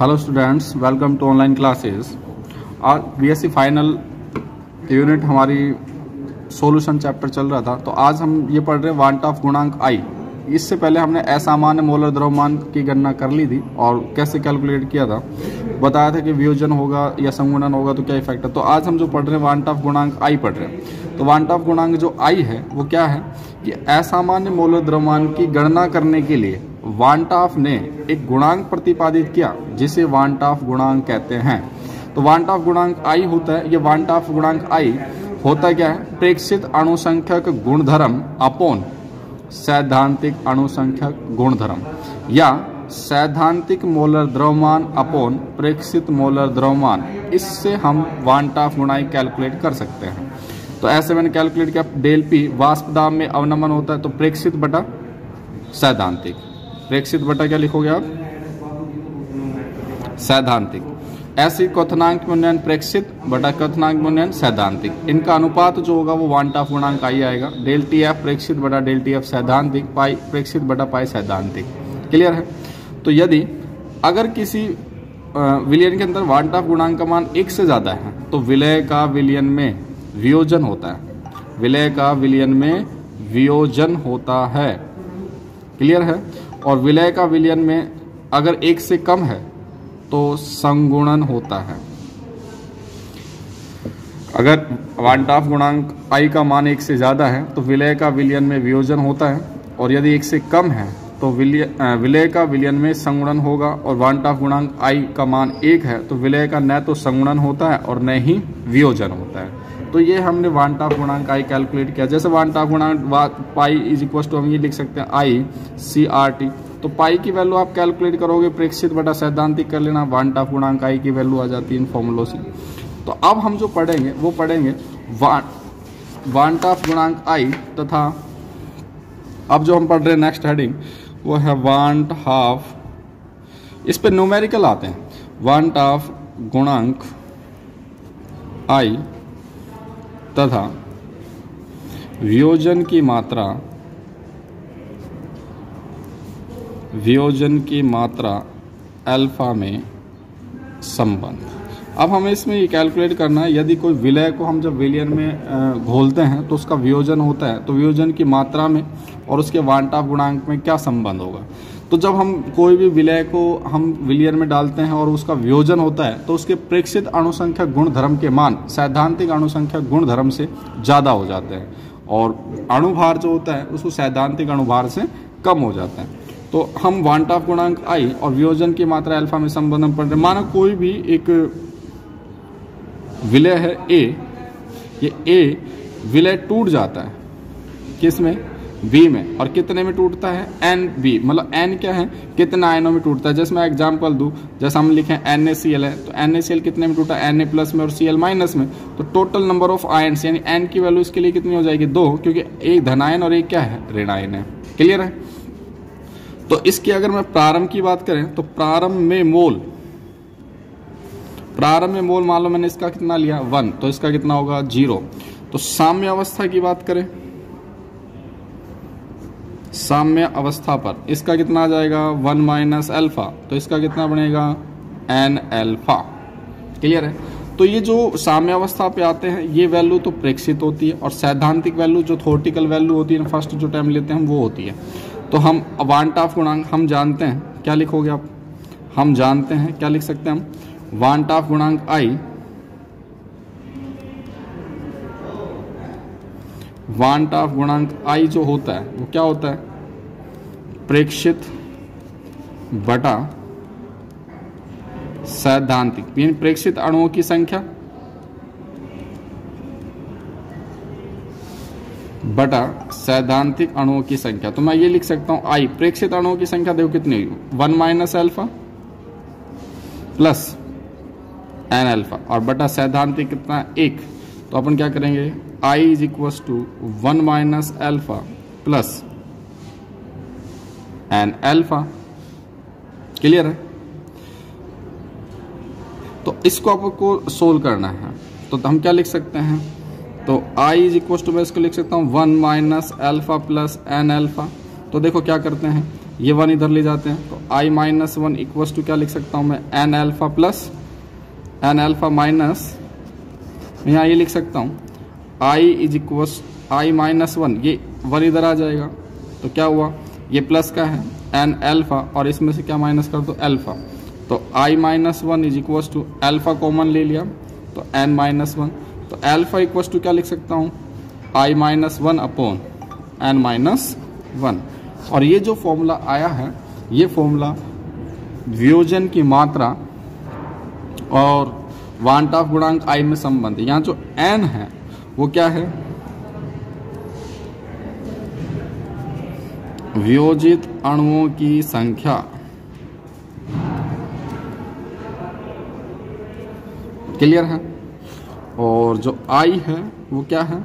Hello students, welcome to online classes. आज BSc final unit हमारी solution chapter चल रहा था, तो आज हम ये पढ़ रहे हैं वांट ऑफ गुणांक आई। इससे पहले हमने असामान्य मोलर द्रव्यमान की गणना कर ली थी और कैसे कैलकुलेट किया था, बताया था कि वियोजन होगा या संगुणन होगा तो क्या इफेक्ट है। तो आज हम जो पढ़ रहे हैं वांट ऑफ गुणांक आई पढ़ रहे हैं। तो वांट ऑफ गुणांक जो आई है वो क्या है कि असामान्य मोलर द्रव्यमान की गणना करने के लिए वांट ऑफ ने एक गुणांक प्रतिपादित किया जिसे वांट ऑफ गुणांक कहते हैं। तो वांट ऑफ गुणांक आई होता है, ये वांट ऑफ गुणांक आई होता क्या है, प्रेक्षित अणुसंख्यक गुणधर्म अपॉन सैद्धांतिक अणुसंख्यक गुणधर्म या सैद्धांतिक मोलर द्रव्यमान अपॉन प्रेक्षित मोलर द्रव्यमान। इससे हम वांट ऑफ गुणांक कैलकुलेट कर सकते हैं। तो ऐसे मैंने कैलकुलेट किया, डेल पी वाष्प दाब में अवनमन होता है तो प्रेक्षित बटा सैद्धांतिक, प्रेक्षित बटा क्या लिखोगे आप, सैद्धांतिक। ऐसी क्वथनांक में उन्नयन प्रेक्षित बटा क्वथनांक में उन्नयन सैद्धांतिक, इनका अनुपात जो होगा वो वांट ऑफ गुणांक आई आएगा। डेल टी एफ प्रेक्षित बटा डेल टी एफ सैद्धांतिक, पाई प्रेक्षित बटा पाई सैद्धांतिक। क्लियर है। तो यदि अगर किसी विलयन के अंदर वांट ऑफ गुणांक का मान 1 से ज्यादा है तो विलय का विलयन में वियोजन होता है, विलय का विलयन में वियोजन होता है। क्लियर है। और विलय का विलयन में अगर 1 से कम है तो संगुणन होता है। अगर वांट ऑफ गुणांक आई का मान 1 से ज्यादा है तो विलय का विलयन में वियोजन होता है, और यदि 1 से कम है तो विलय का विलयन में संगुणन होगा। और वांट ऑफ गुणांक आई का मान 1 है तो विलय का न तो संगुणन होता है और न ही वियोजन होता है। तो ये हमने वांट ऑफ गुणांक आई कैलकुलेट किया। जैसे वांट ऑफ गुणांक पाई इज इक्वल टू हम ये लिख सकते हैं आई सी आर टी। तो पाई की वैल्यू आप कैलकुलेट करोगे प्रेक्षित बटा सैद्धांतिक कर लेना, वांट ऑफ गुणांक आई की वैल्यू आ जाती है इन फॉर्मूलों से। तो अब हम जो पढ़ेंगे वो पढ़ेंगे वांट ऑफ गुणांक आई, तथा अब जो हम पढ़ रहे हैं नेक्स्ट हेडिंग वो है वांट ऑफ, इस पे न्यूमेरिकल आते हैं, वांट ऑफ गुणांक आई तथा वियोजन की मात्रा अल्फा में संबंध। अब हमें इसमें ये कैलकुलेट करना है, यदि कोई विलय को हम जब विलयन में घोलते हैं तो उसका वियोजन होता है, तो वियोजन की मात्रा में और उसके वांट ऑफ गुणांक में क्या संबंध होगा। तो जब हम कोई भी विलय को हम विलयन में डालते हैं और उसका वियोजन होता है तो उसके प्रेक्षित अणुसंख्यक गुणधर्म के मान सैद्धांतिक अणुसंख्यक गुणधर्म से ज़्यादा हो जाते हैं, और अणुभार जो होता है उसको सैद्धांतिक अणुभार से कम हो जाता है। तो हम वांट ऑफ गुणांक आई और वियोजन की मात्रा अल्फा में संबंध पढ़ रहे। मानो कोई भी एक विलय है ए, ये ए विलय टूट जाता है किस में, बी में, और कितने में टूटता है, एन बी, मतलब एन क्या है, कितने आयनों में टूटता है। जैसे मैं एग्जांपल दूं, जैसे हम लिखें NaCl है तो NaCl कितने में टूटा, Na प्लस में और Cl माइनस में। तो टोटल नंबर ऑफ आयन्स यानी एन की वैल्यू इसके लिए कितनी हो जाएगी, 2, क्योंकि एक धनायन और एक क्या है, ऋणायन है। क्लियर है। तो इसकी अगर मैं प्रारंभ की बात करें तो प्रारंभ में मोल मान लो मैंने इसका कितना लिया 1, तो इसका कितना होगा 0। तो साम्य अवस्था की बात करें, साम्य अवस्था पर इसका कितना आ जाएगा 1 माइनस अल्फा, तो इसका कितना बनेगा एन अल्फा। क्लियर है। तो ये जो साम्य अवस्था पे आते हैं ये वैल्यू तो प्रेक्षित होती है, और सैद्धांतिक वैल्यू जो थ्योरेटिकल वैल्यू होती है फर्स्ट जो टाइम लेते हैं हम वो होती है। तो हम वांट ऑफ गुणांक हम जानते हैं, क्या लिखोगे आप, हम जानते हैं क्या लिख सकते हैं हम, वांट ऑफ गुणांक आई, वांट ऑफ गुणांक आई जो होता है वो क्या होता है, प्रेक्षित बटा सैद्धांतिक, यानी प्रेक्षित अणुओं की संख्या बटा सैद्धांतिक अणुओं की संख्या। तो मैं ये लिख सकता हूं आई, प्रेक्षित अणुओं की संख्या देखो कितनी हुई, 1 minus alpha plus n alpha, और बटा सैद्धांतिक कितना 1। तो अपन क्या करेंगे, i is equal to 1 minus alpha plus n alpha. Clear है। तो इसको आपको सोल्व करना है, तो हम क्या लिख सकते हैं, तो आई इज इक्वल टू मैं इसको लिख सकता हूँ 1 minus alpha plus n alpha. तो देखो क्या करते हैं, ये 1 इधर ले जाते हैं, तो i माइनस 1 इक्वस टू क्या लिख सकता हूँ मैं, n alpha plus n alpha minus, यहाँ ये लिख सकता हूँ i is equals i minus 1, ये 1 इधर आ जाएगा, तो क्या हुआ, ये प्लस का है एन अल्फा और इसमें से क्या माइनस कर दो, अल्फा, तो i minus 1 is equals to alpha common ले लिया तो n माइनस 1, तो अल्फा इक्वस टू क्या लिख सकता हूँ, i minus 1 upon n minus 1। और ये जो फॉर्मूला आया है, ये फॉर्मूला वियोजन की मात्रा और वांट ऑफ गुणांक i में संबंध है। यहाँ जो n है वो क्या है, वियोजित अणुओं की संख्या, क्लियर है, और जो i है वो क्या है,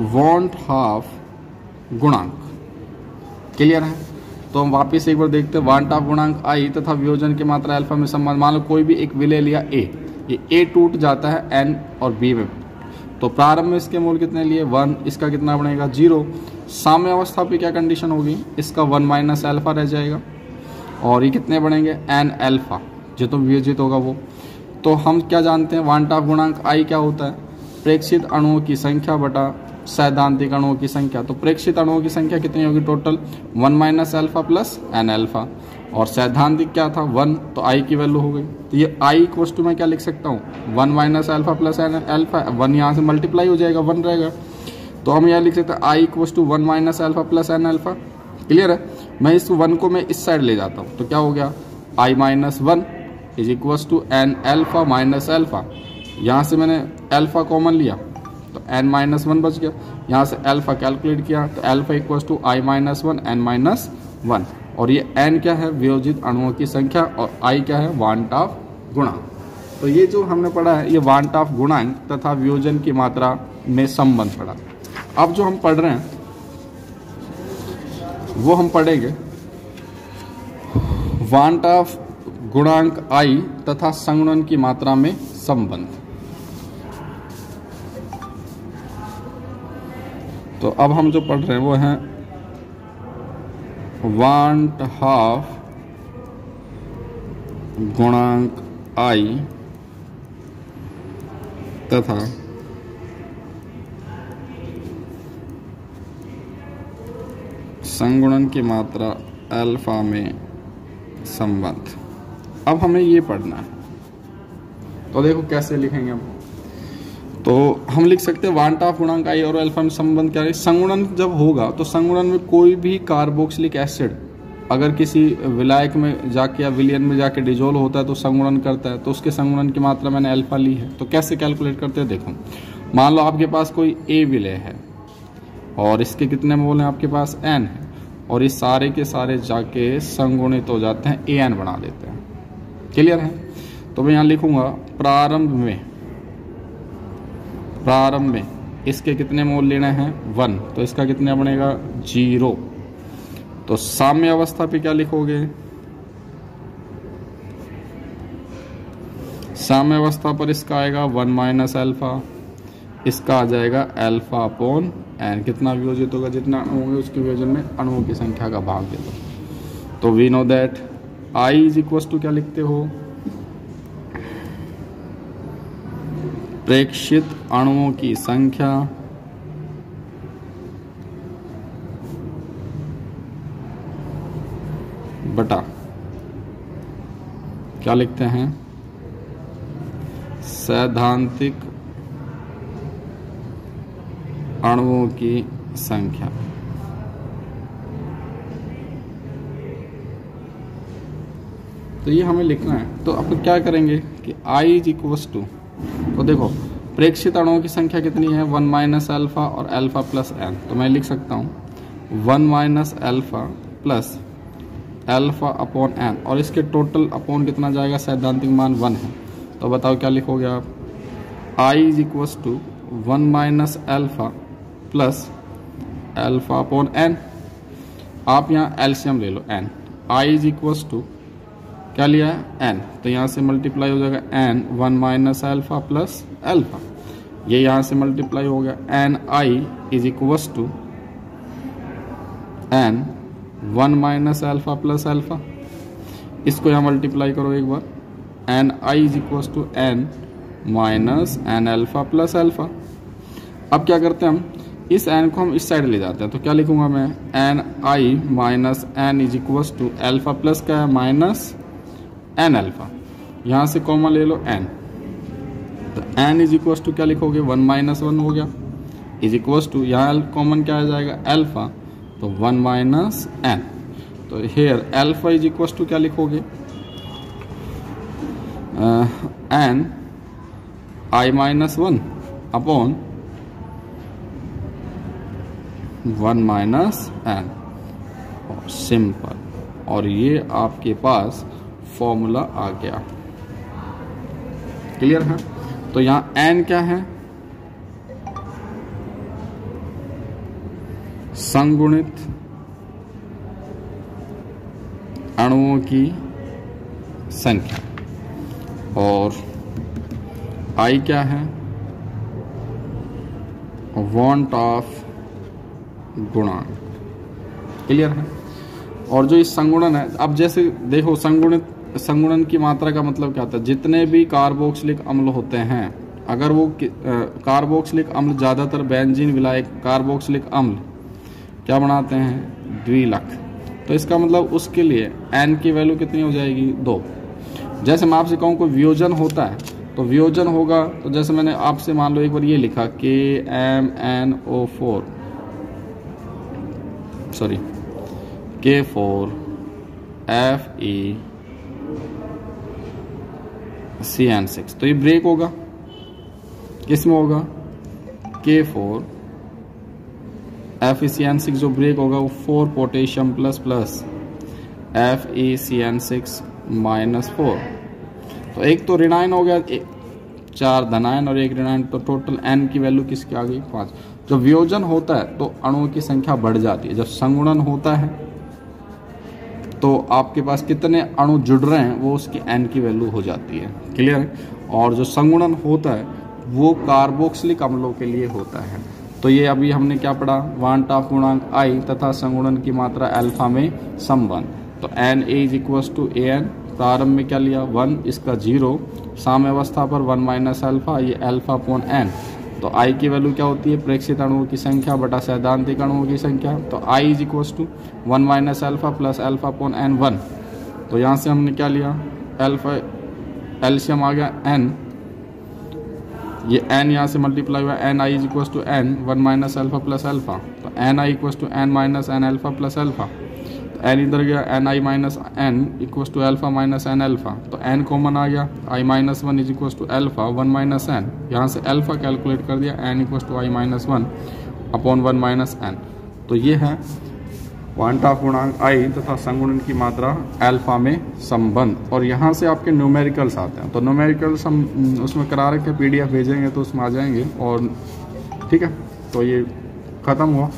वांट ऑफ गुणांक, क्लियर है। तो हम वापस एक बार देखते हैं, वांट ऑफ गुणांक i तथा वियोजन की मात्रा अल्फा में संबंध। मान लो कोई भी एक विलय लिया a, ये a टूट जाता है n और b में, तो प्रारंभ में इसके मूल कितने लिए 1, इसका कितना बनेगा 0। साम्य अवस्था पे क्या कंडीशन होगी, इसका 1 माइनस अल्फा रह जाएगा और ये कितने बनेंगे n अल्फा, जो तो वियोजित होगा वो। तो हम क्या जानते हैं, वांट ऑफ गुणांक i क्या होता है, प्रेक्षित अणुओं की संख्या बटा सैद्धांतिक अणुओं की संख्या। तो प्रेक्षित अणुओं की संख्या कितनी होगी total, 1 minus alpha plus n alpha, और सैद्धांतिक क्या था 1, तो i की वैल्यू हो गई। तो ये i इक्वस टू मैं क्या लिख सकता हूँ, 1 minus alpha plus n alpha, 1 यहाँ से मल्टीप्लाई हो जाएगा 1 रहेगा, तो हम यहाँ लिख सकते हैं i equals to 1 minus alpha plus n alpha, clear है। मैं इस 1 को मैं इस साइड ले जाता हूँ, तो क्या हो गया, i minus 1 is equals to n alpha minus alpha, यहाँ से मैंने अल्फा कॉमन लिया तो n माइनस 1 बच गया, यहाँ से अल्फा कैलकुलेट किया तो alpha equals to i minus 1 n minus 1, और ये n क्या है, वियोजित अणुओं की संख्या, और i क्या है, वांट ऑफ गुणांक। तो ये जो हमने पढ़ा है, ये वांट ऑफ गुणांक तथा वियोजन की मात्रा में संबंध पढ़ा। अब जो हम पढ़ रहे हैं वो हम पढ़ेंगे वांट ऑफ गुणांक i तथा संगुणन की मात्रा में संबंध। तो अब हम जो पढ़ रहे हैं वो है वांट ऑफ गुणांक i तथा संगुणन की मात्रा अल्फा में संबंध। अब हमें ये पढ़ना है, तो देखो कैसे लिखेंगे हम। तो हम लिख सकते हैं वांट ऑफ गुणांक i और अल्फा में संबंध क्या है। संगुणन जब होगा तो संगुणन में कोई भी कार्बोक्सिलिक एसिड अगर किसी विलायक में जाके या विलयन में जाके डिजोल्व होता है तो संगुणन करता है, तो उसके संगुणन की मात्रा मैंने अल्फा ली है। तो कैसे कैलकुलेट करते हैं, देखो मान लो आपके पास कोई a विलय है और इसके कितने मोल हैं आपके पास n है, और ये सारे के सारे जाके संगुणित हो जाते हैं, an बना देते हैं, क्लियर है। तो मैं यहाँ लिखूंगा प्रारंभ में इसके कितने मोल लेने हैं 1, तो इसका कितना बनेगा 0। तो साम्य अवस्था पे क्या लिखोगे, साम्य अवस्था पर इसका आएगा 1 माइनस अल्फा, इसका आ जाएगा अल्फा अपॉन n। कितना वियोजित होगा, जितना अणु होंगे उसके वियोजन में अणुओं की संख्या का भाग दे दो। तो we know that i is equal to क्या लिखते हो, प्रेक्षित अणुओं की संख्या बटा क्या लिखते हैं, सैद्धांतिक अणुओं की संख्या। तो ये हमें लिखना है। तो अब क्या करेंगे कि i इज इक्वल टू, तो देखो प्रेक्षित अणुओं की संख्या कितनी है 1 माइनस अल्फा और अल्फा प्लस n। तो मैं लिख सकता हूँ 1 minus alpha plus alpha upon n, और इसके टोटल अपॉन कितना जाएगा, सैद्धांतिक मान 1 है। तो बताओ क्या लिखोगे आप, i is equal to 1 minus alpha plus alpha upon n। आप यहाँ एलसीएम ले लो n, i is equal to क्या लिया है n, तो यहाँ से मल्टीप्लाई हो जाएगा n 1 minus alpha plus alpha, ये यहाँ से मल्टीप्लाई हो गया n i is equal to n 1 minus alpha plus alpha, इसको यहाँ मल्टीप्लाई करो एक बार, n i is equal to n minus n alpha plus alpha. अब क्या करते हैं हम, इस एन को हम इस साइड ले जाते हैं, तो क्या लिखूंगा मैं, n i minus n is equal to alpha plus क्या है माइनस एन अल्फा, यहाँ से कॉमन ले लो एन, तो एन इज इक्वल टू क्या लिखोगे 1 माइनस 1 हो गया, इज इक्वल टू यहाँ कॉमन क्या आ जाएगा अल्फा, तो 1 माइनस एन, तो here alpha is equal to क्या लिखोगे n i minus 1 upon 1 minus n, simple, और ये आपके पास फॉर्मूला आ गया। क्लियर है? तो यहाँ एन क्या है, संगुणित अणुओं की संख्या, और आई क्या है, वांट ऑफ गुणांक। क्लियर है? और जो इस संगुणन है, अब जैसे देखो संगुणन की मात्रा का मतलब क्या होता है, जितने भी कार्बोक्सिलिक अम्ल होते हैं, अगर वो कार्बोक्सिलिक अम्ल ज्यादातर बेंजीन विलायक कार्बोक्सिलिक अम्ल क्या बनाते हैं, द्विलक, तो इसका मतलब उसके लिए एन की वैल्यू कितनी हो जाएगी 2। जैसे मैं आपसे कहूँ कोई वियोजन होता है, तो वियोजन होगा, तो जैसे मैंने आपसे मान लो एक बार ये लिखा KMNO4 सॉरी K4FeCN6, तो ये ब्रेक होगा, किस में होगा, K4FeCN6 जो ब्रेक होगा वो 4 potassium plus plus FeCN6 minus 4, तो एक तो ऋणायन हो गया, 4 धनायन और 1 ऋणायन, तो टोटल एन की वैल्यू किसकी आ गई 5। जब वियोजन होता है तो अणुओं की संख्या बढ़ जाती है, जब संगुणन होता है तो आपके पास कितने अणु जुड़ रहे हैं वो उसकी एन की वैल्यू हो जाती है। क्लियर है? और जो संगुणन होता है वो कार्बोक्सिलिक अम्लों के लिए होता है। तो ये अभी हमने क्या पढ़ा, वांट ऑफ गुणांक आई तथा संगुणन की मात्रा अल्फा में संबंध। तो n a is equal to a n, प्रारंभ में क्या लिया 1, इसका 0, साम्यावस्था पर 1 माइनस अल्फा, ये अल्फा अपॉन एन, तो आई की वैल्यू क्या होती है, प्रेक्षित अणुओं की संख्या बटा सैद्धांतिक अणुओं की संख्या, तो i is equal to 1 minus alpha plus alpha upon n 1, तो यहाँ से हमने क्या लिया, अल्फा एल्शियम आ गया एन, ये एन यहाँ से मल्टीप्लाई हुआ, n i is equal to n 1 minus alpha plus alpha, तो n i equal to n minus n alpha plus alpha, n इधर गया, n i minus n equal to alpha minus n alpha, तो n common आ गया, i minus 1 is equal to alpha 1 minus n, यहाँ से alpha calculate कर दिया, n equal to i minus 1 upon 1 minus n. तो ये है वांट ऑफ गुणांक आई तथा संगुणन की मात्रा अल्फा में संबंध। और यहाँ से आपके न्यूमेरिकल्स आते हैं, तो न्यूमेरिकल्स हम उसमें करा रखे PDF भेजेंगे तो उसमें आ जाएंगे। और ठीक है, तो ये ख़त्म हुआ।